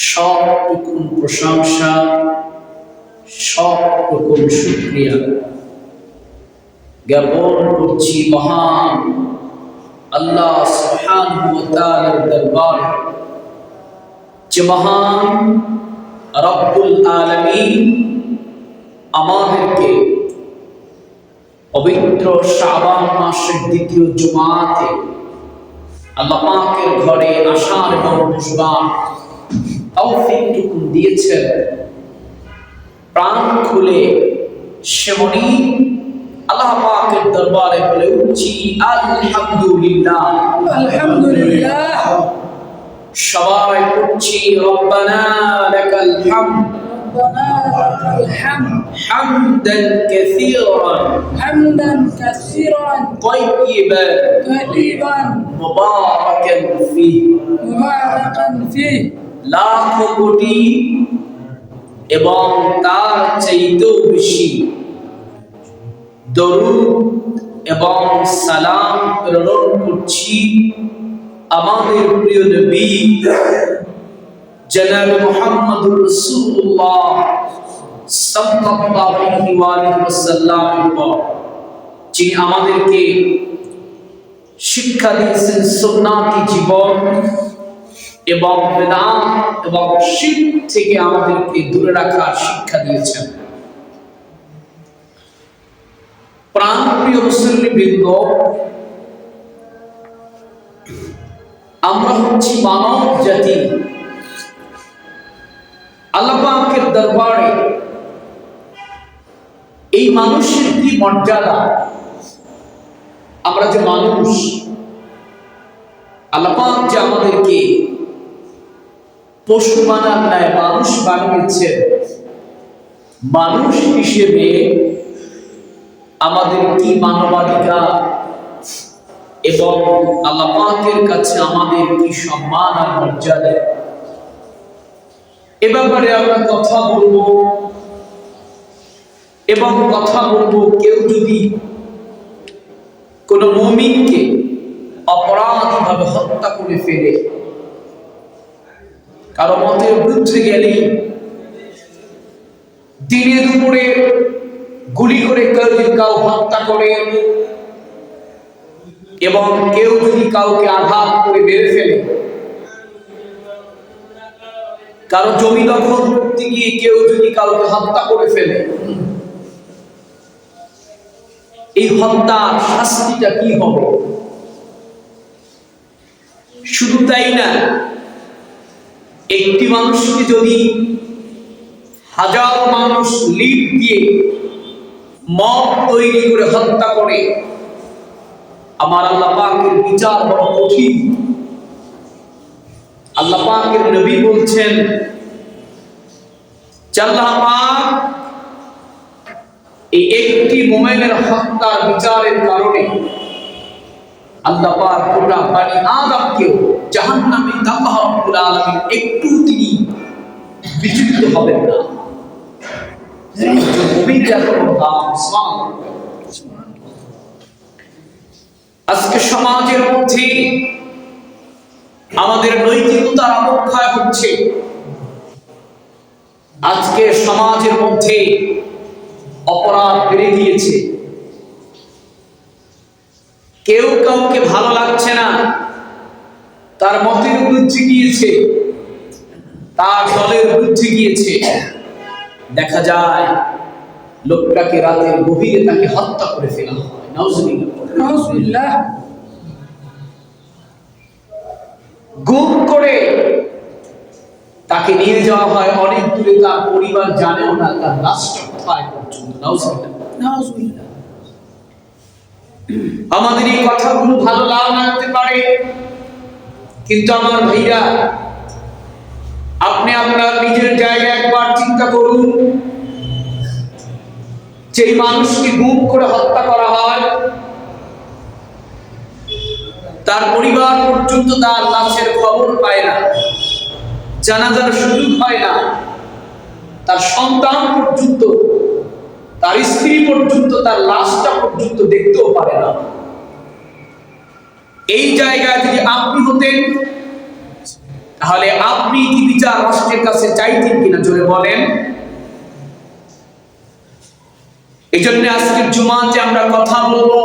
সবটুকুন প্রশংসা, সবটুকুন শুকরিয়া জ্ঞাপন করছি মহান আল্লাহ সুবহানাহু ওয়া তাআলার দরবারে, যে মহান রব্বুল আলামিন আমাদেরকে পবিত্র শাবান মাসের দ্বিতীয় জুমাতে আল্লাহ পাকের ঘরে আসার এবং বসবার তৌফিকটুকু দিয়েছেন। প্রাণ খুলে সেমনি আল্লাহ পাকের দরবারে বলে উঠছি আলহামদুলিল্লাহ, আলহামদুলিল্লাহ। সবাই পড়ছি রব্বানা লাকাল হামদ, ربنا لك الحمد হামদান কাসীরান حمدا كثيرا طيبا طيبا মুবারাকান ফীহ। مباركا فيه। লাখ কোটি এবং তার চাইতেও বেশি দরুদ এবং সালাম প্রেরণ করছি আমাদের প্রিয় নবী জনাব মুহাম্মদুর রাসূলুল্লাহ সাল্লাল্লাহু আলাইহি ওয়াসাল্লাম, যিনি আমাদেরকে শিক্ষা দিয়েছেন সুন্নাতি জীবন এবং বেদাত এবং শিরক থেকে আমাদেরকে দূরে রাখার শিক্ষা দিয়েছেন। প্রাণপ্রিয় মুসলিমবৃন্দ, আমরা হচ্ছি মানব জাতি। আল্লাহ পাকের দরবারে এই মানুষের কি মর্যাদা! আমরা যে মানুষ, আল্লাহ পাক যে আমাদেরকে পশু বানান নাই, মানুষ বানিয়েছেন। মানুষ হিসেবে আমাদের কি মানবাধিকার এবং আল্লাহ পাকের কাছে আমাদের কি সম্মান আর মর্যাদা, এ ব্যাপারে আমরা কথা বলবো। এবং কথা বলবো, কেউ যদি কোন মুমিনকে অপরাধীভাবে হত্যা করে ফেলে, কারো মতের বিরুদ্ধে গেলে, দিনে দুপুরে গুলি করে কেউ যদি কাউ হত্যা করে এবং কেউ যদি কাউকে আঘাত করে মেরে ফেলে, কারো জমি দখল করতে গিয়ে কেউ যদি কাউকে হত্যা করে ফেলে, এই হত্যার শাস্তিটা কি হবে? শুধু তাই না, একটি মানুষকে যদি হাজার মানুষ লিড দিয়ে মব তৈরি করে হত্যা করে, আমার আল্লাহ পাকের বিচার বড় কঠিন। আল্লাহ পাকের নবী বলছেন, আল্লাহ পাক এই একটি মুমিনের হত্যার বিচারের কারণে আল্লাহ পাক গোটা বনি আদমকেও জাহান্নামে দাফা রব্বুল আলামিন একটু তিনি বিচলিত হবেন না। আজকে সমাজের মধ্যে আমাদের নৈতিকতার অবক্ষয় হচ্ছে। আজকে সমাজের মধ্যে অপরাধ বেড়ে গিয়েছে। কেউ কাউকে ভালো লাগছে না, তার মতের বিরুদ্ধে গিয়েছে, তার দলের বিরুদ্ধে গিয়েছে, দেখা যায় লোকটাকে রাতের গভীরে তাকে হত্যা করে ফেলা হয়। নাউজুবিল্লাহ। গুম করে তাকে নিয়ে যাওয়া হয় অনেক দূরে, তার পরিবার জানেও না, তার লাশটা কোথায় পর্যন্ত। নাউজুবিল্লাহ। আমাদের এই কথাগুলো ভালো লাগতে পারে, কিন্তু আমার ভাইরা, আপনি আপনার নিজের জায়গায় একবার চিন্তা করুন, যেই মানুষকে গুম করে হত্যা করা হয়, তার পরিবার পর্যন্ত তার লাশের খবর পায় না, জানাজার সুযোগ হয় না, তার সন্তান পর্যন্ত, তার স্ত্রী পর্যন্ত তার লাশটা পর্যন্ত দেখতেও পারে না। এই জায়গায় যদি আপনি হতেন তাহলে আপনি কি বিচার রাষ্ট্রের কাছে চাইতেন কিনা জোরে বলেন। এই জন্য আজকের জুমাতে আমরা কথা বলবো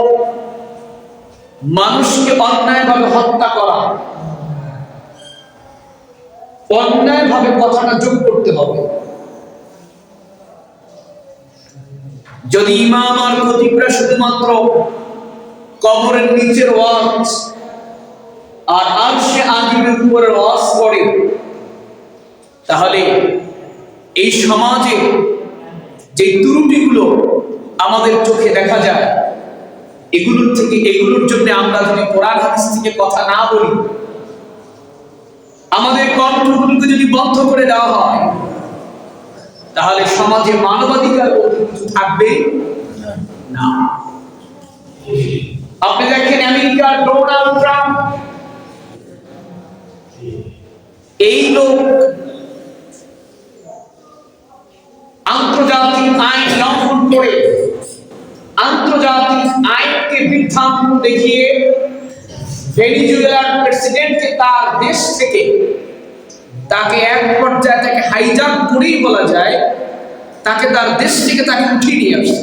মানুষকে অন্যায়ভাবে হত্যা করা, অন্যায়ভাবে কথাটা যোগ করতে হবে। যদি ইমাম আর খতিবরা শুধুমাত্র কবরের নিচের ওয়াজ আর আরশে আজিমের উপরের ওয়াজ করে, তাহলে এই সমাজে যে ত্রুটিগুলো আমাদের চোখে দেখা যায়, এগুলোর জন্য আমরা যদি কোরআন হাদিস থেকে কথা না বলি, আমাদের কণ্ঠগুলোকে যদি বন্ধ করে দেওয়া হয়, তাহলে সমাজে মানবাধিকার বলতে কিছু থাকবে না। আপনি দেখেন আমেরিকার ডোনাল্ড ট্রাম্প, এই লোক আন্তর্জাতিক আইন লঙ্ঘন করে, আন্তর্জাতিক আইনকে বৃদ্ধাঙ্গুল দেখিয়ে ভেনেজুয়েলার প্রেসিডেন্টকে তার দেশ থেকে তাকে এক পর্যায়ে তাকে হাইজ্যাক করেই বলা যায়, তাকে তার দেশ থেকে তাকে উঠিয়ে নিয়ে আসছে।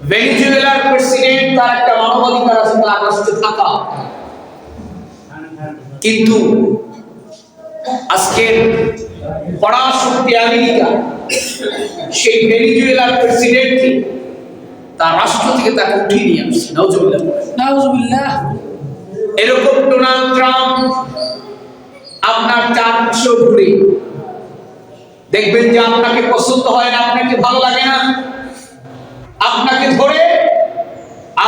ভেনেজুয়েলার প্রেসিডেন্ট, তার একটা মানবাধিকার আছে তার রাষ্ট্রে থাকা, কিন্তু আজকের পরাশক্তি আমেরিকা সেই ভেনেজুয়েলার প্রেসিডেন্টকে তার রাষ্ট্র থেকে তাকে উঠিয়ে নিয়ে আসছে। নাউজুবিল্লাহ। এরকম ডোনাল্ড ট্রাম্প আপনার চারপাশে ঘুরে দেখবেন যে আপনাকে পছন্দ হয় না, আপনাকে ভালো লাগে না, আপনাকে ধরে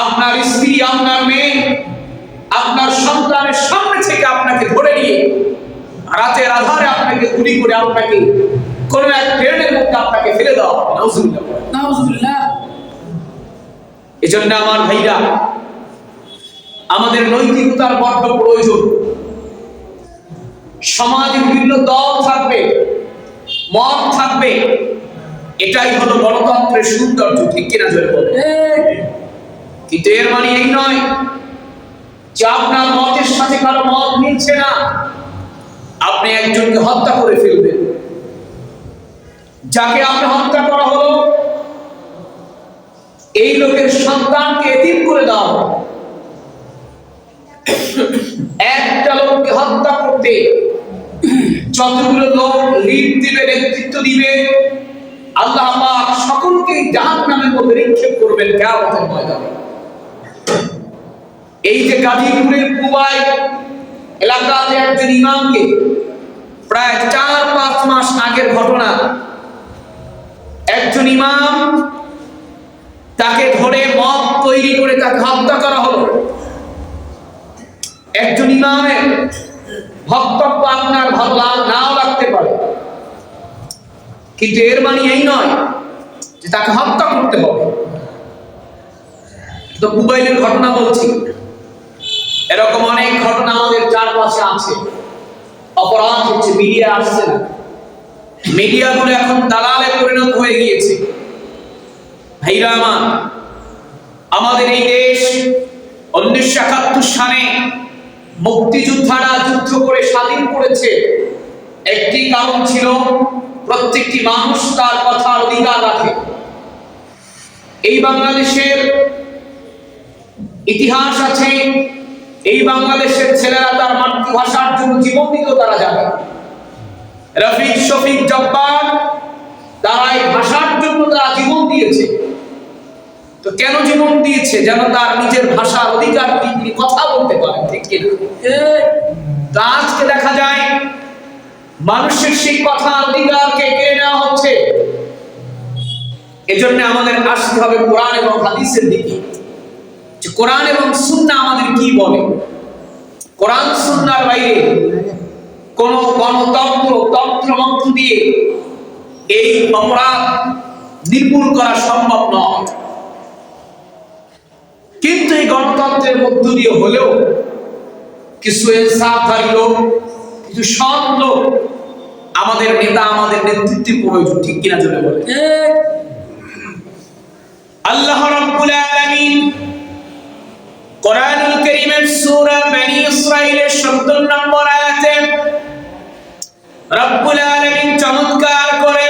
আপনার স্ত্রী, আপনার মেয়ে, আপনার সন্তানের সামনে থেকে আপনাকে ধরে নিয়ে রাতের আধারে আপনাকে গুলি করে আপনাকে কোন এক ট্রেনের মধ্যে আপনাকে ফেলে দেওয়া হবে। নাউজুবিল্লাহ। এজন্য আমার ভাইরা, আমাদের নৈতিকতার বড্ড প্রয়োজন। সমাজে বিভিন্ন দল থাকবে, মত থাকবে, এটাই হলো গণতন্ত্রের সৌন্দর্য, ঠিক কিনা জোরে বলেন। কিন্তু এর মানে এই নয় যে আপনার মতের সাথে কারো মত মিলছে না, আপনি একজনকে হত্যা করে ফেলবেন। যাকে আপনি হত্যা করা হলো, এই লোকের সন্তানকে এতিম করে দাও। একটা লোককে হত্যা করতে যতগুলো লোক লিড দিবে, নেতৃত্ব দিবে, আল্লাহ পাক সকলকে জাহান্নামের মধ্যে নিক্ষেপ করবেন কিয়ামতের ময়দানে। এই যে গাজীপুরের কুবাই এলাকাতে একজন ইমামকে প্রায় 4-5 মাস আগের ঘটনা, একজন ইমাম তাকে ধরে মদ তৈরি করে তাকে হত্যা করা হলো। একজন ইমামের বক্তব্য আপনার ভালো নাও লাগতে পারে, কিন্তু এর মানে এই নয় যে তাকে হত্যা করতে হবে। তো কুবাইলের ঘটনা বলছি, এরকম অনেক ঘটনা আমাদের চারপাশে আছে। অপরাধ হচ্ছে মিডিয়া আসছে না, মিডিয়াগুলো এখন দালালে পরিণত হয়ে গিয়েছে। ভাইরা আমার, আমাদের এই দেশ 1971 সালে মুক্তিযোদ্ধারা যুদ্ধ করে স্বাধীন করেছে। একটি কারণ ছিল প্রত্যেকটি মানুষ তার কথার অধিকার রাখে। এই বাংলাদেশের ইতিহাস আছে, এই বাংলাদেশের ছেলেরা তার মাতৃভাষার জন্য জীবন দিত, তারা জানে। রফিক, শফিক, জব্বার, তারা এই ভাষার জন্য তারা জীবন দিয়েছে। তো কেন জীবন দিয়েছে? যেন তার নিজের ভাষার অধিকার তিনি কথা বলতে পারেন, ঠিক কিনা? তা আজকে দেখা যায় মানুষের সেই কথার অধিকারকে কেড়ে নেওয়া হচ্ছে। এজন্য আমাদের আসতে হবে কোরআন এবং হাদিসের দিকে, যে কোরআন এবং সুন্নাহ আমাদের কি বলে। কোরআন সুন্নাহর বাইরে কোন তন্ত্র দিয়ে এই অপরাধ নির্মূল করা সম্ভব নয়। কিন্তু এই গণতন্ত্রের মধ্য দিয়ে হলেও কিছু ইনসাফধারী লোক, কিছু সৎ লোক, আমাদের নেতা, আমাদের নেতৃত্বের প্রয়োজন, ঠিক কিনা জোরে বলে। আল্লাহ রাব্বুল আলামিন কোরআনুল কারীমের সূরা বনী ইসরাঈলের ৭০ নম্বর আয়াতে রব্বুল আলামিন চমৎকার করে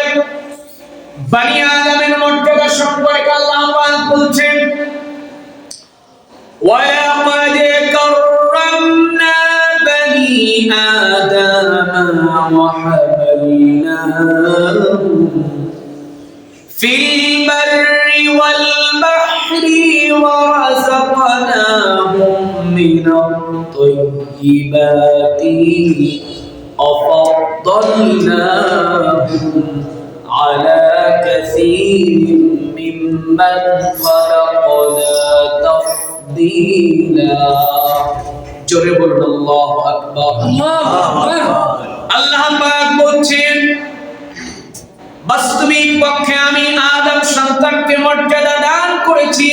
বনী আদমের মর্যাদা সম্পর্কে আল্লাহ পাক বলছেন, ওয়ালাকাদ কাররামনা বনী আদম ওয়া হামালনাহুম ফিল বাররি ওয়াল বাহরি ওয়া রাযাকনাহুম মিনাত তাইয়্যিবাতি وفضلناهم على كثير ممن خلقنا تفضيلا জোরে বলুন আল্লাহু আকবার। আল্লাহ পাক বলছেন, বাস্তবিক পক্ষে আমি আদম সন্তানকে মর্যাদা দান করেছি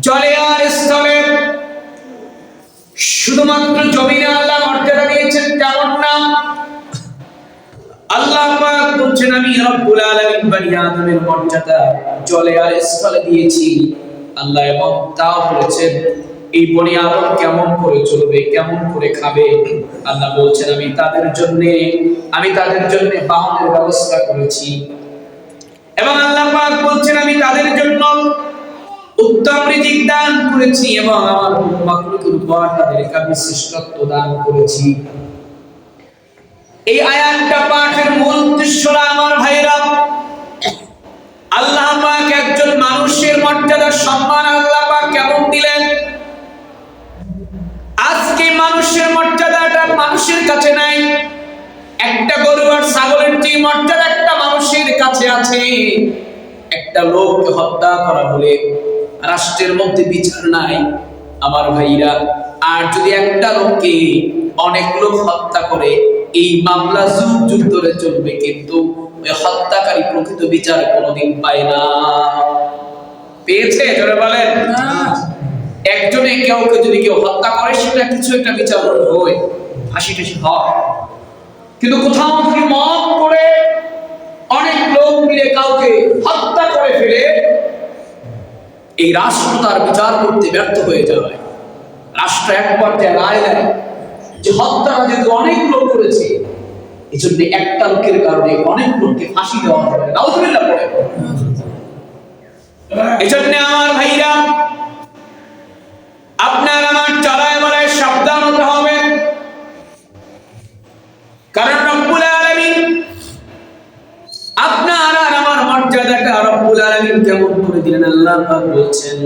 জলে আর স্থলে। শুধুমাত্র জমিনে আল্লাহ মর্যাদা দিয়েছেন তেমন না, আল্লাহ পাক বলছেন আমি রব্বুল আলামিন বনী আদমের মর্যাদা জলে আর স্থলে দিয়েছি। আল্লাহ এবং তাও বলেছেন এই বনী আদম কেমন করে চলবে, কেমন করে খাবে। আল্লাহ বলছেন আমি তাদের জন্য বাহনের ব্যবস্থা করেছি, এবং আল্লাহ পাক বলছেন আমি তাদের জন্য উত্তম রিজিক দান করেছি, এবং আমার মাখলুকের উপর তাদেরকে আমি শ্রেষ্ঠত্ব দান করেছি। এই আয়াতটা পাঠের মূল উদ্দেশ্য আমার ভাইরা, আল্লাহ পাক একজন মানুষের মর্যাদা সম্মান আল্লাহ পাক কেমন দিলেন। আজকে মানুষের মর্যাদাটা মানুষের কাছে নাই। একটা গরু আর ছাগলের যে মর্যাদা একটা মানুষের কাছে আছে, একটা লোককে হত্যা করা হলে রাষ্ট্রের মধ্যে বিচার নাই আমার ভাইরা। আর যদি একটা লোককে অনেক লোক হত্যা করে এই মামলা যুগ যুগ ধরে চলবে, কিন্তু ওই হত্যাকারী প্রকৃত বিচার কোনোদিন পায় না। পেয়েছে জোরে বলেন? একজনে কাউকে যদি কেউ হত্যা করে সেটা কিছু একটা বিচার হয়, ফাঁসি টাসি হয়, কিন্তু কোথাও থেকে মত করে অনেক লোক মিলে কাউকে হত্যা করে ফেলে এই রাষ্ট্র তার বিচার করতে ব্যর্থ হয়ে যায়। রাষ্ট্র একবার রায় দেয় যে হত্যাটা যেহেতু অনেক লোক করেছে, এই জন্য একটা লোকের কারণে অনেক লোককে ফাঁসি দেওয়া হবে, নাউজুবিল্লাহ পড়ে। এই জন্য আমার ভাইরা, আপনার আমার চলায় বলায় সাবধান হতে হবে, কারণ রব্বুল আলামিন আপনার আর আমার মর্যাদাটা রব্বুল আলামিন কেমন করে দিলেন। আল্লাহ পাক বলছেন,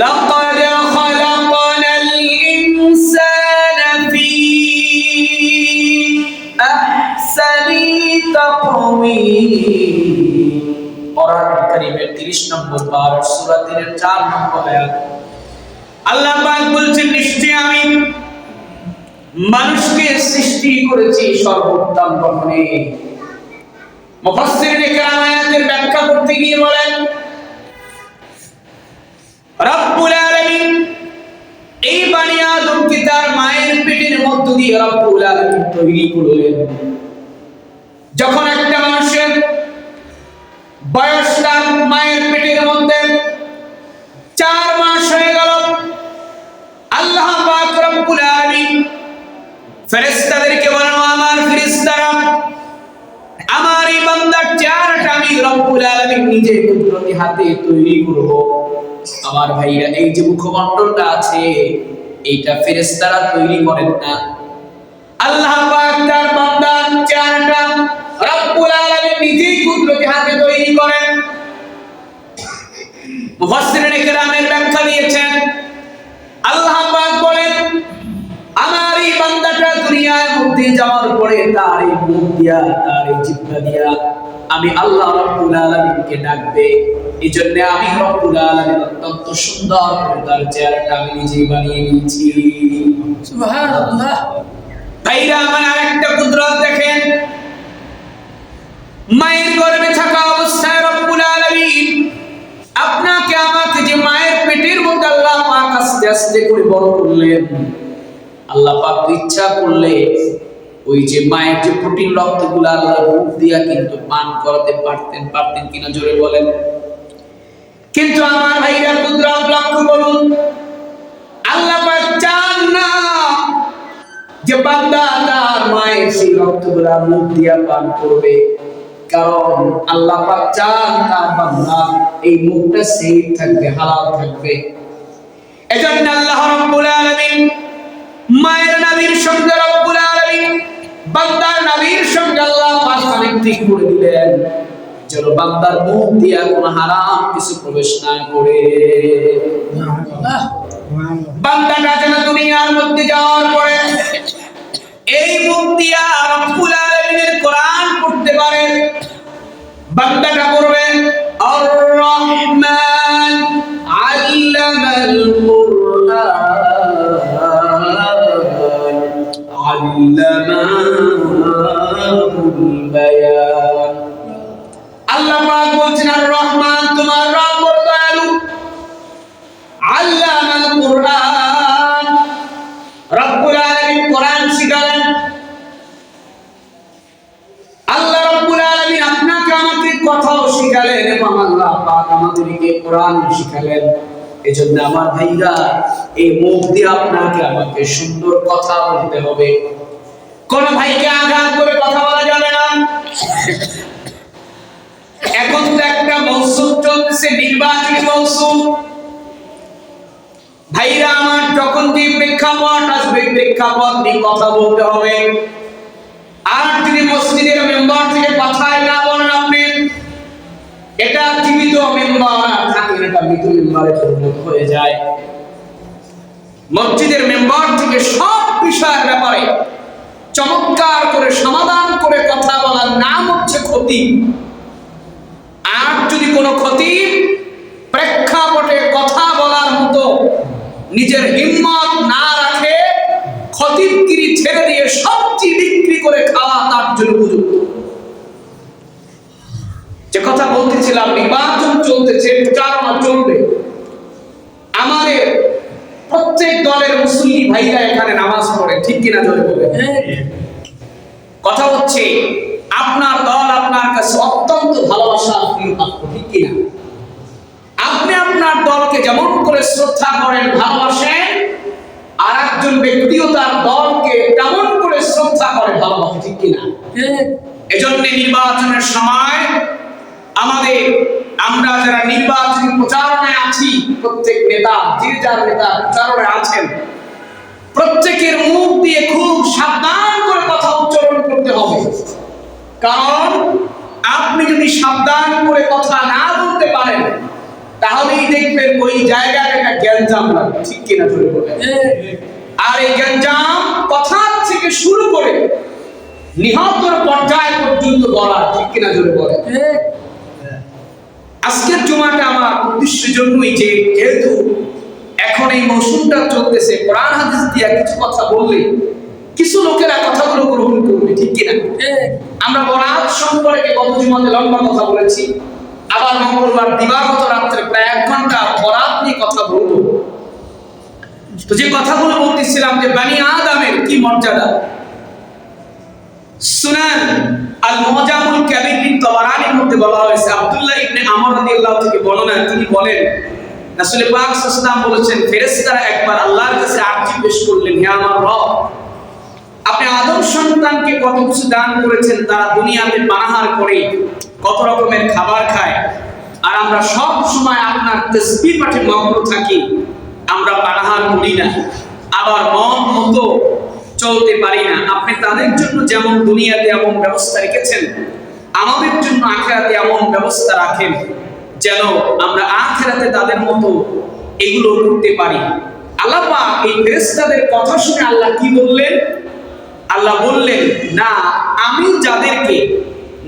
লাকাদ খালাকনাল ইনসানা ফি আহসানি তাকওয়িম। কোরআন কারীমের 30 নম্বর পারা সূরা 3 এর 4 নম্বর আয়াত। আল্লাহ পাক বলছেন নিশ্চয়ই আমি মানুষকে সৃষ্টি করেছি সর্বোত্তম গঠনে। মুফাসসিরিনে কেরাম আয়াতের ব্যাখ্যা করতে গিয়ে বলেন, রব্বুল আলামিন এই বনী আদমকে তার মায়ের পেটের মধ্য দিয়ে রব্বুল আলামিন তৈরি করলেন। যখন একটা মানুষের বয়স তার মায়ের পেটের মধ্যে 4 মাস হয়ে গেল, আল্লাহ পাক রব্বুল আলামিন ফেরেশতাদেরকে বলেন, আমার ফেরেশতারা আমার এই বান্দার চেহারাটা আমি রব্বুল আলামিন নিজে কুদরতি হাতে তৈরি করব। আমার ভাইরা, এই যে মুখমণ্ডলটা আছে এইটা ফেরেশতারা তৈরি করেন না, আল্লাহ পাক তার বান্দার চেহারাটা রব্বুল আলামিন নিজে কুদরতি হাতে তৈরি করেন। মুফাসসিরিনে কেরামের ব্যাখ্যা দিয়েছেন, আল্লাহ পাক বলেন আমার এই বান্দাটা দুনিয়ার মধ্যে যাওয়ার পরে তার এই মুখ দিয়া তার এই জিহ্বা দিয়া আমি আল্লাহ রব্বুল আলামিনকে ডাকবে। এজন্য আমি রব্বুল আলামিন অত্যন্ত সুন্দর করে তার চেহারাটা আমি নিজেই বানিয়ে নিয়েছি। সুবহানাল্লাহ। ভাইরা আমার আরেকটা কুদরত দেখেন, মায়ের গর্ভে থাকা অবস্থায় রব্বুল আলামিন আপনাকে আমাকে যে মায়ের পেটের মধ্যে আল্লাহ পাক আস্তে আস্তে করে বড় করলেন, আল্লাহ পাক ইচ্ছা করলে ওই যে মায়ের যে প্রোটিন রক্তগুলো আল্লাহ মুখ দিয়া কিন্তু পান করাতে পারতেন কিনা জোরে বলেন। কিন্তু আমার ভাইরা কুদরত লক্ষ্য করুন, আল্লাহ পাক চান না যে বান্দা তার মায়ের সেই রক্তগুলা মুখ দিয়া পান করবে, কারণ আল্লাহ পাক চান তার বান্দা এই মুখটা সেফ থাকবে, হালাল থাকবে। এজন্য আল্লাহ রাব্বুল আলামিন মায়ের নবীর সঙ্গে রব্বুল আলামিন বান্দার নবীর সঙ্গে আল্লাহ পাক কানেক্ট করে দিলেন, যেন বান্দার মুখ দিয়া কোনো হারাম কিছু প্রবেশ না করে। বান্দাটা যেন দুনিয়ার মধ্যে যাওয়ার পরে এই মুখ দিয়া রব্বুল আলামিনের কোরআন পড়তে পারে। বান্দাটা পড়বে আর রহমান আল্লামাল কুরআন আল্লামাহুল বায়ান। আল্লাহ পাক বলছেন আর রহমান তোমার রব দয়ালু, আল্লামাল কুরআন রব্বুল আলামিন কোরআন শিখালেন। আল্লাহ রাব্বুল আলামিন আপনাকে আমাকে কথাও শিখালেন এবং আল্লাহ পাক আমাদেরকে কোরআন শিখালেন। এজন্য আমার ভাইরা এই মুখ দিয়ে আপনাকে আমাকে সুন্দর কথা বলতে হবে। কোন ভাইকে আঘাত করে কথা বলা যাবে না। এখন তো একটা মৌসুম চলতেছে, নির্বাচনী মৌসুম। ভাইরা আমার যখন যে প্রেক্ষাপট আসবে, প্রেক্ষাপট নিয়ে কথা বলতে হবে। আর যদি মসজিদের মেম্বার থেকে কথাই না বলেন আপনি, এটা জীবিত মেম্বার থাকেন, এটা মৃত মেম্বারে পরিণত হয়ে যায়। মসজিদের মেম্বার থেকে সব বিষয়ের ব্যাপারে চমৎকার করে সমাধান করে কথা বলার নাম হচ্ছে খতিব। আর যদি কোনো খতিব প্রেক্ষাপটে কথা বলার মতো নিজের হিম্মত না রাখে, খতিবগিরি ছেড়ে দিয়ে সবজি বিক্রি করে খাওয়া তার জন্য উপযুক্ত। যে কথা বলতেছিলাম, নির্বাচন চলতেছে, প্রচারণা চলবে। আমাদের প্রত্যেক দলের মুসল্লি ভাইরা এখানে নামাজ পড়ে, ঠিক কিনা জোরে বলে? কথা হচ্ছে আপনার দল আপনার কাছে অত্যন্ত ভালোবাসার প্রিয় পাত্র, ঠিক কিনা? আপনি আপনার দলকে যেমন করে শ্রদ্ধা করেন, ভালোবাসেন, আর একজন ব্যক্তিও তার দলকে তেমন করে শ্রদ্ধা করে, ভালোবাসে, ঠিক কিনা? এজন্য নির্বাচনের সময় আমরা যারা নির্বাচনী প্রচারণায় আছি, প্রত্যেক নেতা যে যার নেতা প্রচারণায় আছেন, প্রত্যেকের মুখ দিয়ে খুব সাবধান করে কথা উচ্চারণ করতে হবে। কারণ আপনি যদি সাবধান করে কথা না বলতে পারেন, তাহলেই দেখবেন ওই জায়গায় একটা গ্যাঞ্জাম লাগবে, ঠিক কিনা জোরে বলে? আর এই গ্যাঞ্জাম কথা থেকে শুরু করে নিহতের পর্যায় পর্যন্ত বলা, ঠিক কিনা জোরে বলে? আজকের জুমাটা আমার উদ্দেশ্যের জন্যই যে, যেহেতু এখন এই মৌসুমটা চলতেছে, কোরআন হাদিস দিয়া কিছু কথা বললে কিছু লোকেরা কথাগুলো গ্রহণ করবে, ঠিক কিনা? আমরা বরাত সম্পর্কে গত জুমাতে লম্বা কথা বলেছি। আবার মঙ্গলবার দিবাগত রাত্রে প্রায় 1 ঘন্টা বরাত নিয়ে কথা বলবো। তো যে কথাগুলো বলতেছিলাম যে বনি আদমের কি মর্যাদা, সুনান আল মুজামুল কাবীর তাবারানির মধ্যে বলা হয়েছে, আব্দুল্লাহ ইবনে আমর রাদিয়াল্লাহু থেকে বর্ণনা, তিনি বলেন রাসূল পাক সাল্লাল্লাহু আলাইহি ওয়াসাল্লাম বলেছেন, ফেরেশতারা একবার আল্লাহর কাছে আরজি পেশ করলেন, হে আমার রব, আপনি আদম সন্তানকে কত কিছু দান করেছেন, তারা দুনিয়াতে পানাহার করে কত রকমের খাবার খায়, আর আমরা সব সময় আপনার তাসবিহ পাঠে মগ্ন থাকি, আমরা পানাহার করি না, আবার মন মতো চলতে পারি না। আপনি তাদের জন্য যেমন দুনিয়াতে এমন ব্যবস্থা রেখেছেন, আমাদের জন্য আখিরাতে এমন ব্যবস্থা রাখেন যেন আমরা আখিরাতে তাদের মতো এগুলো করতে পারি। আল্লাহ পাক এই ফেরেশতাদের কথা শুনে আল্লাহ কি বললেন? আল্লাহ বললেন, না, আমি যাদেরকে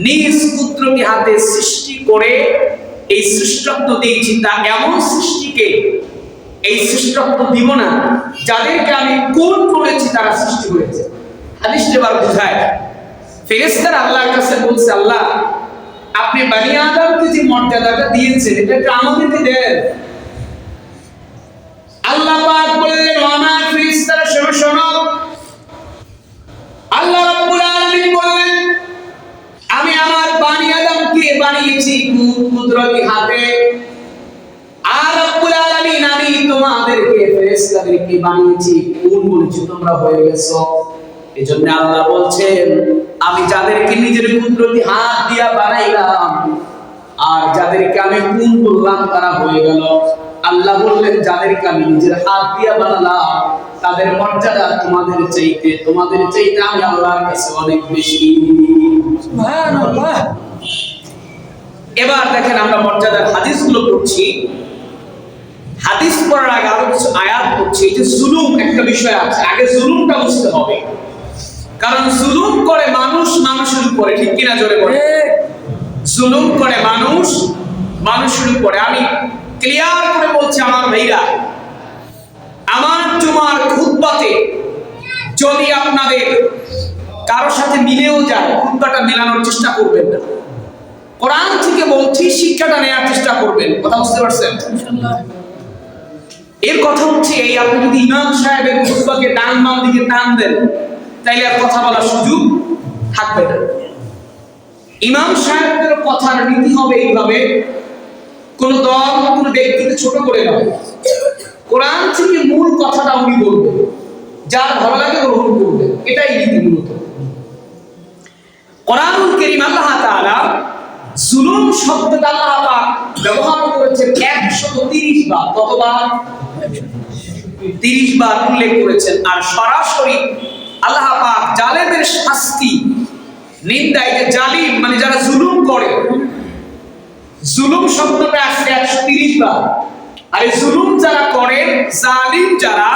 নিজ পুত্রকে হাতে সৃষ্টি করে এই সৃষ্টত্ব দিয়েছি, তা এমন সৃষ্টিকে এই সৃষ্টত্ব দিব না যাদেরকে আমি কোন করেছি তারা সৃষ্টি হয়েছে। হাদিসটা এবার বোঝায়, ফেরেশতারা আল্লাহর কাছে বলছে, আল্লাহ, আপনি বনি আদমকে যে মর্যাদাটা দিয়েছেন, এটা আমাদেরকে দেন। আল্লাহ পাক বললেন, আমার ফেরেশতারা শোনো, আল্লাহ রাব্বুল আলামিন বললেন, আমি আমার বনি আদমকে বানিয়েছি কুদরতি হাতে, বানিয়েছি, কোন বলেছি তোমরা হয়ে গেছো। এজন্য আল্লাহ বলছেন আমি যাদেরকে নিজের কুদরতি হাত দিয়া বানাইলাম আর যাদেরকে আমি কোন বললাম তারা হয়ে গেল। আল্লাহ বললেন যাদেরকে আমি নিজের হাত দিয়া বানালাম তাদের মর্যাদা তোমাদের চাইতে আমি আল্লাহর কাছে অনেক বেশি। সুবহানাল্লাহ। এবার দেখেন আমরা মর্যাদার হাদিসগুলো পড়ছি। হাদিস পড়ার আগে আরো কিছু আয়াত পড়ছি। এই যে জুলুম একটা বিষয় আছে, আগে জুলুমটা বুঝতে হবে। কারণ জুলুম করে মানুষ মানুষের উপরে, ঠিক কিনা জোরে বলে? ঠিক। জুলুম করে মানুষ মানুষের উপরে। আমি ক্লিয়ার করে বলছি আমার ভাইরা, আমার জুমার খুতবাতে যদি আপনাদের কারোর সাথে মিলেও যায়, খুতবাটা মেলানোর চেষ্টা করবেন না। কোরআন থেকে বলছি, শিক্ষাটা নেওয়ার চেষ্টা করবেন। কথা বুঝতে পারছেন? ইনশাআল্লাহ। এর কথা হচ্ছে এই, আপনি যদি ইমাম সাহেবের খুতবাকে ডান বাম দিকে টান দেন তাইলে আর কথা বলার সুযোগ থাকবে না। ইমাম সাহেবদের কথার নীতি হবে এইভাবে, কোন দল কোন ব্যক্তিকে ছোট করে নয়, কোরআন থেকে মূল কথাটা উনি বলবেন, যার ভালো লাগে গ্রহণ করবেন, এটাই নীতি মূলত। কোরআনুল কারীম আল্লাহ তাআলা জুলুম শব্দটা আল্লাহ পাক ব্যবহার করেছেন 130 বার। কতবার? 30 বার উল্লেখ করেছেন। আর সরাসরি আল্লাহ পাক জালেমের শাস্তি নিন্দায়, যে জালিম মানে যারা জুলুম করে, জুলুম শব্দটা আসছে 130 বার। আর এই জুলুম যারা করে, জালিম যারা,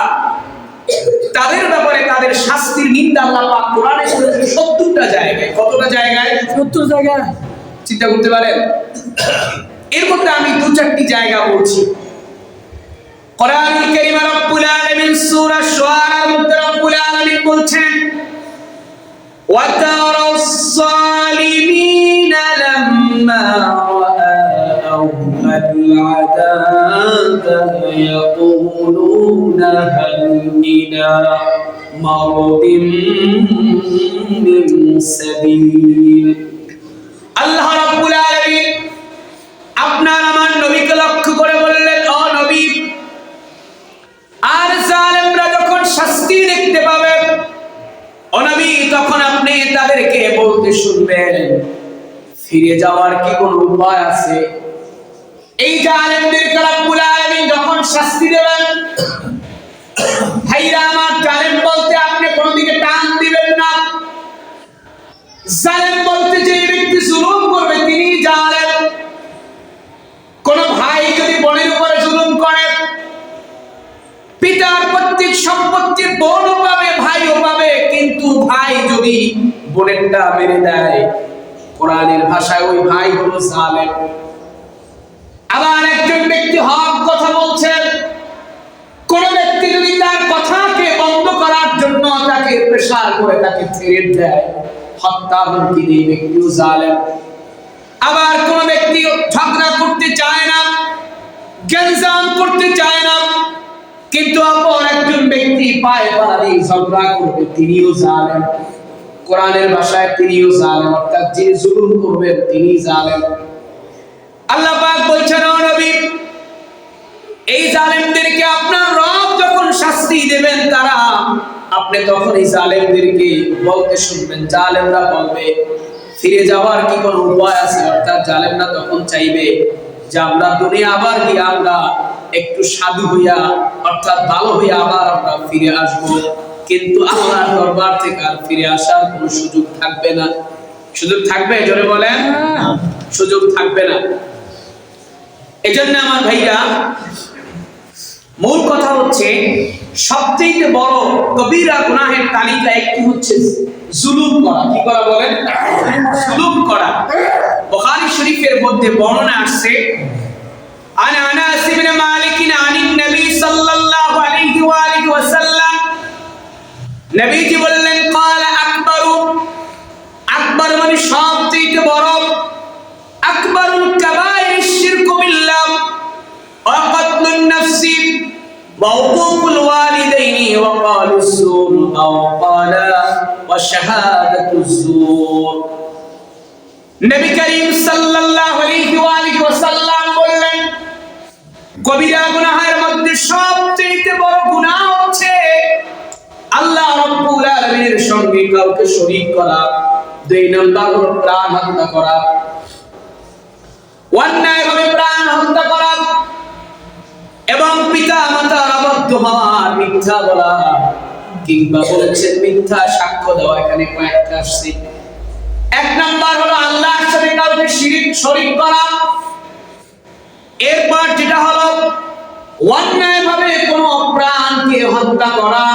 তাদের ব্যাপারে তাদের শাস্তির নিন্দা আল্লাহ পাক কোরআনে করেছেন 70টা জায়গায়। কতটা জায়গায়? 70 জায়গায়। চিন্তা করতে পারেন। এর মধ্যে আমি 2-4টি জায়গা বলছি। কোরআনুল কারীম রব্বুল আলামিন সূরা শুআরার মধ্যে রব্বুল আলামিন বলছেন ওয়া তারাস সালিমিনা লাম্মা রাআউ আল-আযাব ইয়াকুলুনা হাল ইলা মারদিন মিন সাবিল। আল্লাহ রাব্বুল আলামিন আপনার আমার নবীকে লক্ষ্য করে বললেন, ও নবী, আর জালেমরা যখন শাস্তি দেখতে পাবে, ও নবী, তখন আপনি তাদেরকে বলতে শুনবেন ফিরে যাওয়ার কি কোনো উপায় আছে? এই জালেমদেরকে রব্বুল আলামিন যখন শাস্তি দেবেন, ভাইরা আমার, জালেম বলতে আপনি কোন দিকে টান দিবেন না। জালেম বলতে যে ব্যক্তি জুলুম করবে তিনি জালেম। কোন ভাই যদি বোনের উপরে জুলুম করে, পিতার প্রত্যেক সম্পত্তি বোনও পাবে, ভাইও পাবে, কিন্তু ভাই যদি বোনেরটা মেরে দেয়, কোরআনের ভাষায় ওই ভাই হলো জালেম। আবার একজন ব্যক্তি হক কথা বলছেন, কোন ব্যক্তি যদি তার কথাকে বন্ধ করার জন্য তাকে প্রেসার করে তাকে ছেড়ে দেয়, হত্যা হুমকি দিয়ে, ব্যক্তিও জালেম। আবার কোন ব্যক্তি ঝগড়া করতে চায় না, গঞ্জাম করতে চায় না, কিন্তু অপর একজন ব্যক্তি পায়ে পা দিয়ে ঝগড়া করবে, তিনিও জালেম। কোরআনের ভাষায় তিনিও জালেম, অর্থাৎ যিনি জুলুম করবেন তিনি জালেম। আল্লাহ পাক বলছেন, ও নবী, এই জালেমদেরকে আপনার রব যখন শাস্তি দেবেন তারা, আপনি তখন এই জালেমদেরকে বলতে শুনবেন। জালেমরা বলবে ফিরে যাওয়ার কি কোনো উপায় আছে? অর্থাৎ জালেমরা তখন চাইবে যে আমরা দুনিয়া আবার গিয়ে আমরা একটু সাধু হইয়া, অর্থাৎ ভালো হইয়া আবার আমরা ফিরে আসব। কিন্তু আল্লাহর দরবার থেকে আর ফিরে আসার কোনো সুযোগ থাকবে না। সুযোগ থাকবে? জোরে বলেন। সুযোগ থাকবে না। এজন্য আমার ভাইরা, মূল কথা হচ্ছে সবচেয়ে বড় কবিরা গুনাহের তালিকা একটি হচ্ছে জুলুম করা। কি করা বলেন? জুলুম করা। বুখারী শরীফের মধ্যে বর্ণনা আসছে, আন আনাস ইবনে মালিক আনিন নবী সাল্লাল্লাহু আলাইহি ওয়া আলিহি ওয়াসাল্লাম, নবীজি বললেন, ক্বালা আকবারু, আকবার মানে সবচেয়ে বড়, আকবারুল কাবাইরিশ শিরকু বিল্লাহ ওয়া কাতলুন নাফসি ওয়া উকুকুল ওয়ালিদাইনি ওয়া ক্বালুস যুর আও ক্বালা ওয়া শাহাদাতুজ যুর। নবী করিম সাল্লাল্লাহু আলাইহি ওয়া আলিহি ওয়াসাল্লাম বললেন, কবিরা গুনাহের মধ্যে সবচেয়ে বড় গুনাহ হচ্ছে আল্লাহ রাব্বুল আলামিনের সঙ্গে কাউকে শরীক করা। দুই নাম্বার হলো প্রাণ হত্যা করা, অন্যায়ভাবে প্রাণ হত্যা করা এবং পিতা মাতার অবাধ্য হওয়া, মিথ্যা বলা কিংবা বলেছেন মিথ্যা সাক্ষ্য দেওয়া। এখানে কয়েকটা আসছে। এক নাম্বার হলো আল্লাহর সাথে কাউকে শরীক করা। এরপর যেটা হলো অন্যায়ভাবে কোনো প্রাণকে হত্যা করা।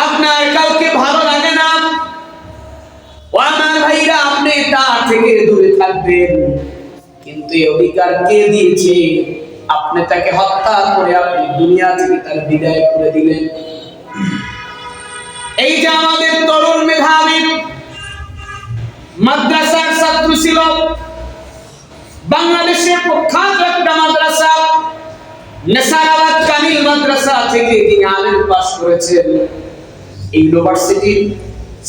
আপনার কাউকে ভালো লাগে না, ও আমার ভাইরা, আপনি তার থেকে দূরে থাকবেন, কিন্তু এই অধিকার কে দিয়েছে? আপনি তাকে হত্যা করে আপনি দুনিয়া থেকে তার বিদায় করে দিলেন। এই যে আমাদের তরুণ মেধাবী মাদ্রাসার ছাত্র ছিল, বাংলাদেশের প্রখ্যাত একটা মাদ্রাসা নেসারাবাদ কামিল মাদ্রাসা থেকে তিনি আলেম পাস করেছেন। এই ইউনিভার্সিটির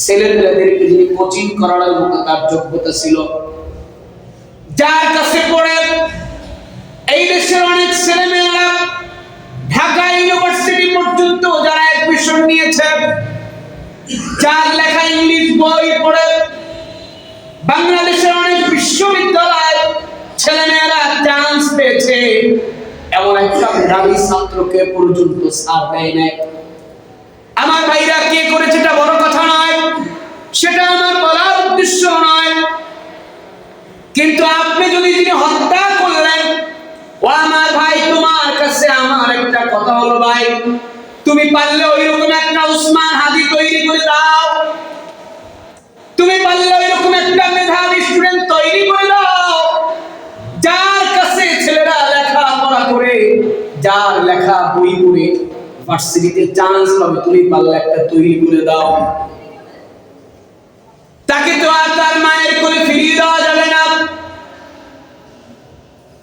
ছেলেমেয়েদেরকে যিনি কোচিং করানোর মতো তার যোগ্যতা ছিল, যার কাছে পড়ে এই দেশের অনেক ছেলেমেয়েরা ঢাকা ইউনিভার্সিটি পর্যন্ত যারা অ্যাডমিশন নিয়েছে, যার লেখা ইংলিশ বই পড়ে বাংলাদেশের অনেক বিশ্ববিদ্যালয় ছেলেমেয়েরা চান্স পেয়েছে, এমন একটা মেধাবী ছাত্রকে পর্যন্ত ছাড় দেয় নাই। আমার ভাইরা, কে করেছে এটা বড় কথা নয়, সেটা আমার বলার উদ্দেশ্য নয়, কিন্তু আপনি যদি যিনি হত্যা করলেন, ও আমার ভাই, তোমার কাছে আমার একটা কথা হলো, ভাই তুমি পারলে ওইরকম একটা উসমান হাদি তৈরি করে দাও, তুমি পারলে ওইরকম একটা মেধাবী স্টুডেন্ট তৈরি করে দাও, যার কাছে ছেলেরা লেখাপড়া করে, যার লেখা বই পড়ে ভার্সিটিতে চান্স পাবে, তুমি পারলে একটা তৈরি করে দাও। তাকে তো আর তার মায়ের কোলে ফিরিয়ে দেওয়া যাবে না,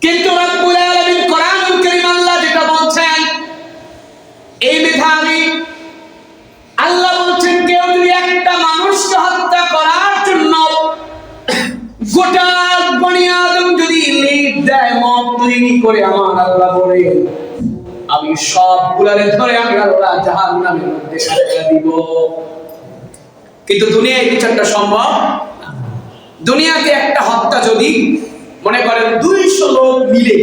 কিন্তু রব্বুল আলামিন কোরআনুল কারীম আল্লাহ যেটা বলছেন, এই মেধাবী আল্লাহ বলছেন, কেউ যদি একটা মানুষকে হত্যা করার জন্য গোটা বনি আদম যদি লিড দেয়, মত তৈরি করে, আমার আল্লাহ বলে আমি সবগুলারে ধরে আমি আল্লাহ জাহান্নামের মধ্যে ছেড়ে দিব। কিন্তু দুনিয়ায় বিচারটা সম্ভব না। দুনিয়াতে একটা হত্যা যদি মনে করেন 200 লোক মিলে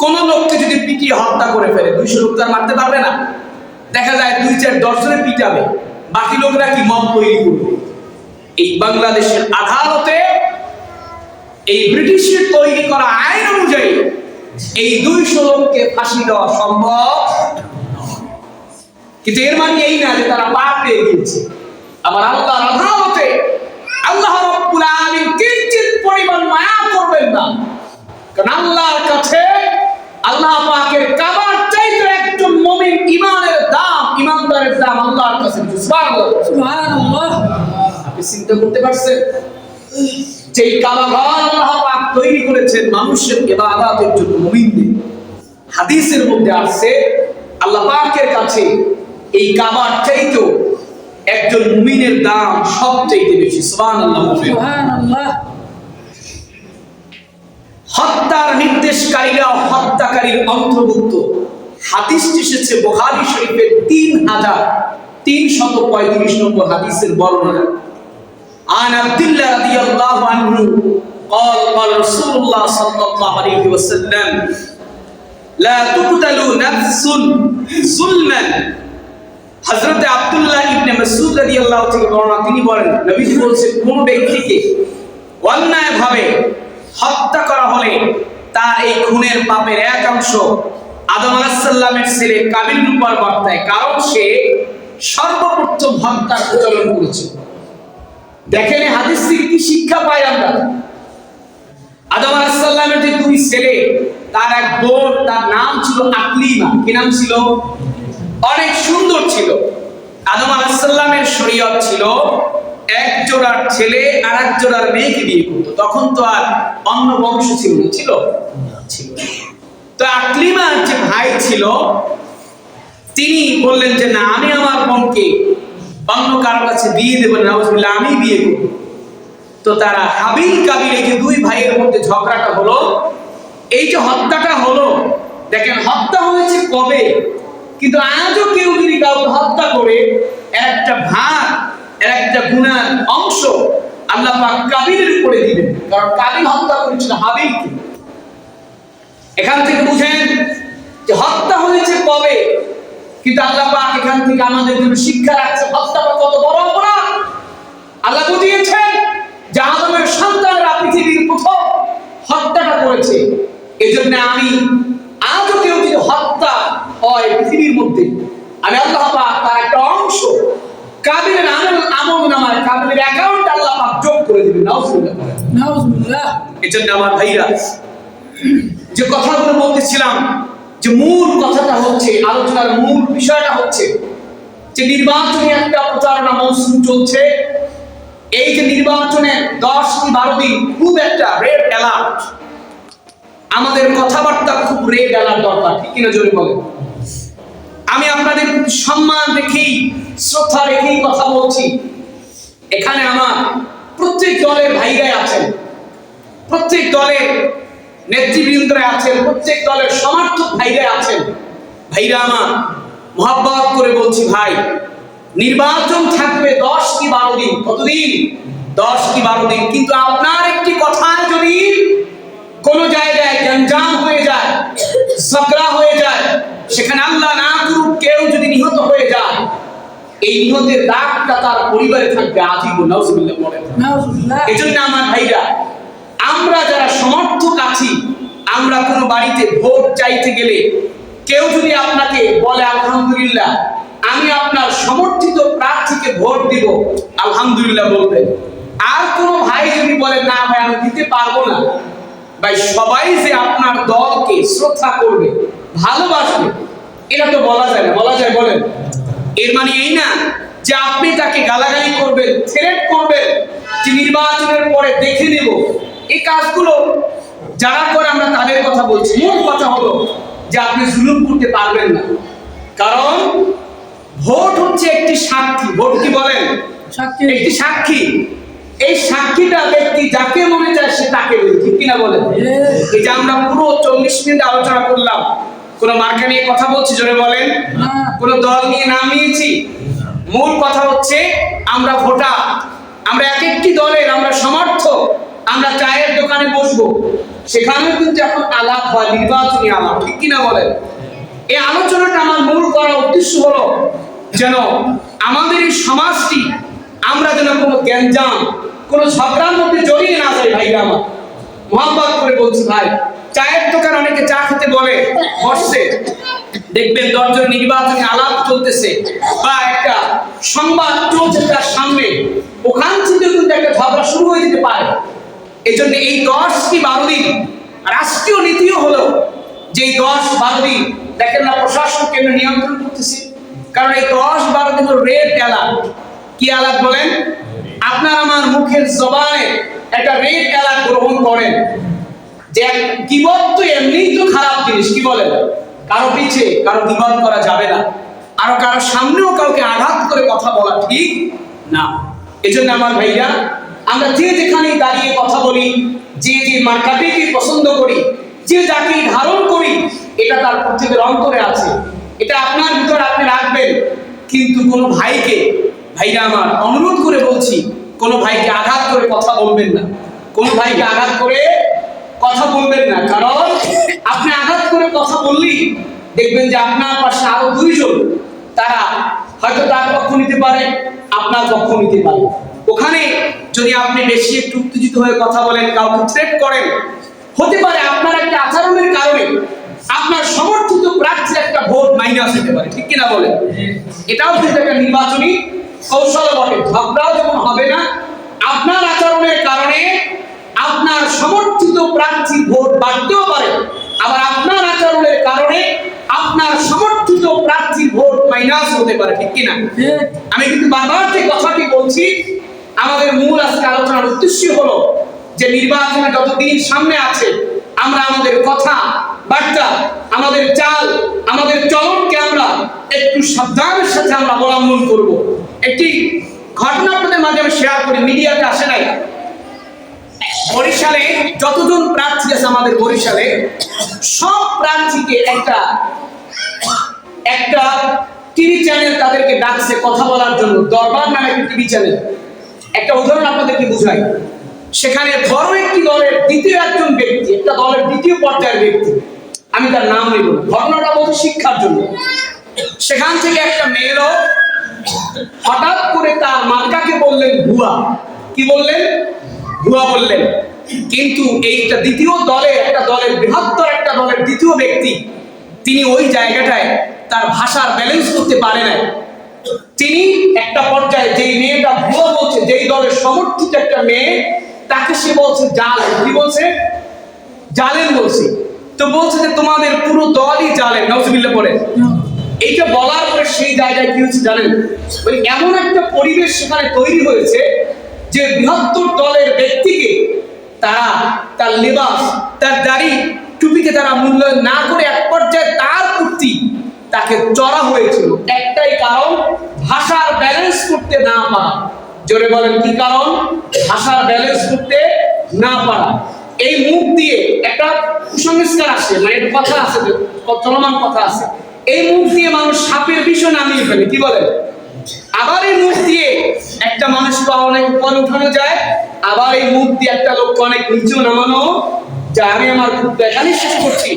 কোন লোককে যদি পিটিয়ে হত্যা করে ফেলে, 200 লোক তো আর মারতে পারবে না, দেখা যায় 2-4-10 জনে পিটাবে, বাকি লোকরা কি মব তৈরি করবে। এই বাংলাদেশের আদালতে এই ব্রিটিশের তৈরি করা আইন অনুযায়ী এই 200 লোককে ফাঁসি দেওয়া সম্ভব, কিন্তু এর মানে এই না যে তারা পার পেয়ে গিয়েছে। আমার আল্লাহর আদালতে আল্লাহ রাব্বুল আলামিন কিঞ্চিত পরিমাণ মায়া করবেন না, কারণ আল্লাহর কাছে আল্লাহ পাকের কাবার চাইতে একজন মুমিন ইমানের দাম, ইমানদারের দাম আল্লাহর কাছে। সুবহানাল্লাহ। আপনি চিন্তা করতে পারছেন যে কাবা ঘর আল্লাহ পাক তৈরি করেছেন মানুষের ইবাদতের জন্য, মুমিনদের। হাদিসের মধ্যে আছে আল্লাহ পাকের কাছে এই কাবার চাইতেও একজন মুমিনের দাম সবচেয়ে বেশি। সুবহানাল্লাহ, সুবহানাল্লাহ। হত্যার নির্দেশকারীরা হত্যাকারীর অন্তর্ভুক্ত। হাদিসটি এসেছে বুখারী শরীফের 3335 নম্বর হাদিসের বর্ণনা। عن عبد الله رضي الله عنه قال قال رسول الله صلى الله عليه وسلم لا تقتل نفس ظلما। হযরত আব্দুল্লাহ ইবনে মাসউদ রাদিয়াল্লাহু থেকে বর্ণনা, তিনি বলেন নবীজি বলেছেন, কোন ব্যক্তিকে অন্যায়ভাবে হত্যা করা হলে তার এই খুনের পাপের এক অংশ আদম আলাইহিস সালামের ছেলে কাবিলের উপর বর্তায়, কারণ সে সর্বপ্রথম হত্যার প্রচলন করেছিল। দেখেন হাদিস থেকে কি শিক্ষা পাই আমরা। আদম আলাইহিস সালামের যে 2 ছেলে, তার এক বোন, তার নাম ছিল আকলিমা। কি নাম ছিল? অনেক সুন্দর ছিল। আদম আলাইহিস সালামের শরীয়ত ছিল এক জোড়ার ছেলে আর এক জোড়ার মেয়েকে বিয়ে করত। তখন তো আর অন্য বংশ ছিল না, ছিল? তো আকলিমার যে ভাই ছিল, তিনি বললেন যে না, আমি আমার বোনকে অন্য কারো কাছে বিয়ে দেব না, নাউজুবিল্লাহ, আমি বিয়ে করব। তো তারা হাবিল কাবিল, এই যে 2 ভাইয়ের মধ্যে ঝগড়াটা হলো, এই যে হত্যাটা হলো, দেখেন হত্যা হয়েছে কবে, কিন্তু আজও কেউ যদি কাউকে হত্যা করে একটা ভাগ, একটা গুনার অংশ আল্লাহ পাক কাবিলের উপরে দিবেন, কারণ কাবিল হত্যা করেছিল হাবিলকে। এখান থেকে বুঝেন যে হত্যা হয়েছে কবে, কিন্তু আল্লাহ পাক এখান থেকে আমাদের জন্য শিক্ষা রাখছে হত্যাটা কত বড় অপরাধ। আল্লাহ বুঝিয়েছেন যে আদমের সন্তানরা পৃথিবীর প্রথম হত্যাটা করেছে। এজন্য আমি আজও কেউ যদি হত্যা হয় পৃথিবীর মধ্যে, আমি আল্লাহ পাক তার একটা অংশ কাবিলের আমল নামায়, কাবিলের অ্যাকাউন্ট আল্লাহ পাক যোগ করে দিবেন। নাউজুবিল্লাহ। এজন্য আমার ভাইরা, যে কথাগুলো বলতেছিলাম, যে মূল কথাটা হচ্ছে, আলোচনার মূল বিষয়টা হচ্ছে যে নির্বাচনী একটা প্রচারণা মৌসুম চলছে। এই যে নির্বাচনে 10 কি 12 দিন খুব একটা রেড অ্যালার্ট, আমাদের কথাবার্তা খুব রেড অ্যালার্ট দরকার, ঠিক কিনা জোরে বলেন। আমি আপনাদের সম্মান রেখেই, শ্রদ্ধা রেখেই কথা বলছি। এখানে আমার প্রত্যেক দলের ভাইরাই আছেন, প্রত্যেক দলের নেতৃবৃন্দরা আছেন, প্রত্যেক দলের সমর্থক ভাইরা আছেন। ভাইরা আমার, মহব্বত করে বলছি ভাই, নির্বাচন থাকবে 10 কি 12 দিন। কতদিন? 10 কি 12 দিন। কিন্তু আপনার একটি কথায় যদি কোন জায়গায় গঞ্জাম হয়ে যায়, ঝগড়া হয়ে যায়, সেখানে আল্লাহ না করুক কেউ যদি নিহত হয়ে যায়, এই নিহতের দাগটা তার পরিবারে থাকবে আজীবন। নাউজুবিল্লাহ বলেন। নাউজুবিল্লাহ। এজন্য আমার ভাইরা, আমরা যারা সমর্থক আছি, আমরা কোনো বাড়িতে ভোট চাইতে গেলে কেউ যদি আপনাকে বলে আলহামদুলিল্লাহ আমি আপনার সমর্থিত প্রার্থীকে ভোট দিব, আলহামদুলিল্লাহ বলবেন। আর কোনো ভাই যদি বলে না ভাই আমি দিতে পারবো না, ভাই সবাই যে আপনার দলকে শ্রদ্ধা করবে, ভালোবাসবে, এটা তো বলা যায় না। বলা যায়? বলেন। এর মানে এই না যে আপনি তাকে গালাগালি করবেন, থ্রেট করবেন যে নির্বাচনের পরে দেখে নেব। এই কাজগুলো যারা করে আমরা তাদের কথা বলছি। মূল কথা হলো যে আপনি জুলুম করতে পারবেন না, কারণ ভোট হচ্ছে একটি সাক্ষী। ভোট কি বলেন? সাক্ষী। একটি সাক্ষী। এই সাক্ষীটা ব্যক্তি যাকে মনে চায় সে তাকে দেবে, ঠিক কিনা বলেন? এই যে আমরা পুরো 40 মিনিট আলোচনা করলাম, কোন মার্কা নিয়ে কথা বলছি? জোরে বলেন। কোন দল নিয়ে নাম নিয়েছি? মূল কথা হচ্ছে আমরা ভোটার, আমরা এক একটি দলের আমরা সমর্থক। আমরা চায়ের দোকানে বসবো, সেখানেও কিন্তু এখন আলাপ হয়, নির্বাচনী আলাপ, ঠিক কিনা বলেন? এই আলোচনাটা আমার মূল করার উদ্দেশ্য হলো যেন আমাদের এই সমাজটি, আমরা যেন কোনো গ্যাঞ্জাম, কোনো ঝগড়ার মধ্যে জড়িয়ে না যাই। ভাইরা আমার, মহব্বত করে বলছি ভাই, চায়ের দোকান অনেকে চা খেতে বলে বসছে, দেখবেন 10 জন নির্বাচনী আলাপ চলতেছে বা একটা সংবাদ চলছে তার সামনে, ওখান থেকে কিন্তু একটা ঝগড়া শুরু হয়ে যেতে পারে। এই জন্য এই 10 কি 12 দিন রাষ্ট্রীয় নীতিও হলো যে 10-12 দিন দেখেন না প্রশাসন কেন্দ্র নিয়ন্ত্রণ করতেছে, কারণ এই 10-12 দিন রেড অ্যালার্ট। কি অ্যালার্ট বলেন? আপনার আমার মুখের জবানে একটা রেড অ্যালার্ট গ্রহণ করেন যে গীবত তো এমনিই তো খারাপ জিনিস, কি বলেন? কারো পিছে কারো গীবত করা যাবে না, আর কারো সামনেও কাউকে আঘাত করে কথা বলা ঠিক না। এজন্য আমার ভাইরা, আমরা যে যেখানেই দাঁড়িয়ে কথা বলি, যে যে মার্কাটিকে পছন্দ করি, যে যাকে ধারণ করি, এটা তার প্রত্যেকের অন্তরে আছে, এটা আপনার ভিতরে আপনি রাখবেন। কিন্তু কোনো ভাইকে, ভাইরা আমার অনুরোধ করে বলছি, কোনো ভাইকে আঘাত করে কথা বলবেন না, কোনো ভাইকে আঘাত করে কথা বলবেন না। কারণ আপনি আঘাত করে কথা বললেই দেখবেন যে আপনার পাশে আরো 2 জন, তারা হয়তো তার পক্ষ নিতে পারে, আপনার পক্ষ নিতে পারে। ওখানে যদি আপনি বেশি একটু উত্তেজিত হয়ে কথা বলেন, কাউকে থ্রেট করেন, হতে পারে আপনার একটা আচরণের কারণে আপনার সমর্থিত প্রার্থীর একটা ভোট মাইনাস হতে পারে, ঠিক কিনা বলেন? এটাও কিন্তু একটা নির্বাচনী কৌশল বটে। ঝগড়াও যেমন হবে না, আপনার আচরণের কারণে আপনার সমর্থিত প্রার্থীর ভোট বাড়তেও পারে, আবার আপনার আচরণের কারণে আপনার সমর্থিত প্রার্থীর ভোট মাইনাস হতে পারে, ঠিক কিনা? আমি কিন্তু বারবার যে কথাটি বলছি, আমাদের মূল আজকে আলোচনার উদ্দেশ্য হলো যে নির্বাচনে যতদিন সামনে আছে, আমরা আমাদের কথা বার্তা, আমাদের চাল, আমাদের চলনকে আমরা একটু সাবধানের সাথে আমরা অবলম্বন করব। একটি ঘটনা আপনাদের মাঝে আমি শেয়ার করি, মিডিয়াতে আসে নাই। বরিশালে যতজন প্রার্থী আছে আমাদের বরিশালে, সব প্রার্থীকে একটা একটা টিভি চ্যানেল তাদেরকে ডাকছে কথা বলার জন্য। দরবার নামে একটা টিভি চ্যানেল। একটা উদাহরণ আপনাদেরকে বুঝাই। সেখানে ধরো একটি দলের দ্বিতীয় একজন ব্যক্তি, একটা দলের দ্বিতীয় পর্যায়ের ব্যক্তি, আমি তার নাম নেব না, ঘটনাটা বলতে শিক্ষার জন্য। সেখান থেকে একটা মেয়ে লোক হঠাৎ করে তার মার্কাকে বললেন ভুয়া। কি বললেন? ভুয়া বললেন। কিন্তু এইটা দ্বিতীয় দলের একটা দলের বৃহত্তর একটা দলের দ্বিতীয় ব্যক্তি, তিনি ওই জায়গাটায় তার ভাষার ব্যালেন্স করতে পারে না। তিনি একটা পর্যায়ে যেই মেয়েটা ভুয়া বলছে, যেই দলের সমর্থিত একটা মেয়ে, তাকে সে বলছে জাল। কি বলছে? জালেম বলছে। তো বলছে যে তোমাদের পুরো দলই জালেম, নাউজুবিল্লাহ পড়ে। এইটা বলার পরে সেই জায়গায় কি হচ্ছে জানেন? মানে এমন একটা পরিবেশ সেখানে তৈরি হয়েছে যে বৃহত্তর দলের ব্যক্তিকে তারা তার লেবাস, তার দাড়ি, টুপিকে তারা মূল্যায়ন না করে এক পর্যায়ে তার প্রতি তাকে চড়া হয়েছিল। একটাই কারণ, ভাষার ব্যালেন্স করতে না পারা। জোরে বলেন কি কারণ? ভাষার ব্যালেন্স করতে না পারা। এই মুখ দিয়ে একটা কুসংস্কার আসে, মানে একটা কথা আছে, চলমান কথা আছে, এই মুখ দিয়ে মানুষ সাপের বিষয় নামিয়ে ফেলে। কি বলে? আবার এই মুখ দিয়ে একটা মানুষকে অনেক উপরে উঠানো যায়, আবার এই মুখ দিয়ে একটা লোককে অনেক নিচেও নামানো যায়। আমি আমার এখানেই শেষ করছি।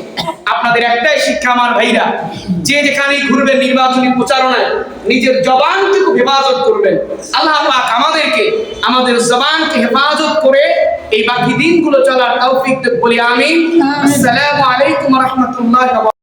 আপনাদের একটাই শিক্ষা আমার ভাইরা, যে যেখানেই ঘুরবেন নির্বাচনী প্রচারণায় নিজের জবানকে খুব হেফাজত করবেন। আল্লাহ পাক আমাদেরকে আমাদের জবানকে হেফাজত করে এই বাকি দিনগুলো চলার তৌফিক দেন বলি আমিন। আসসালামু আলাইকুম ওয়া রাহমাতুল্লাহি ওয়া বারাকাতুহু।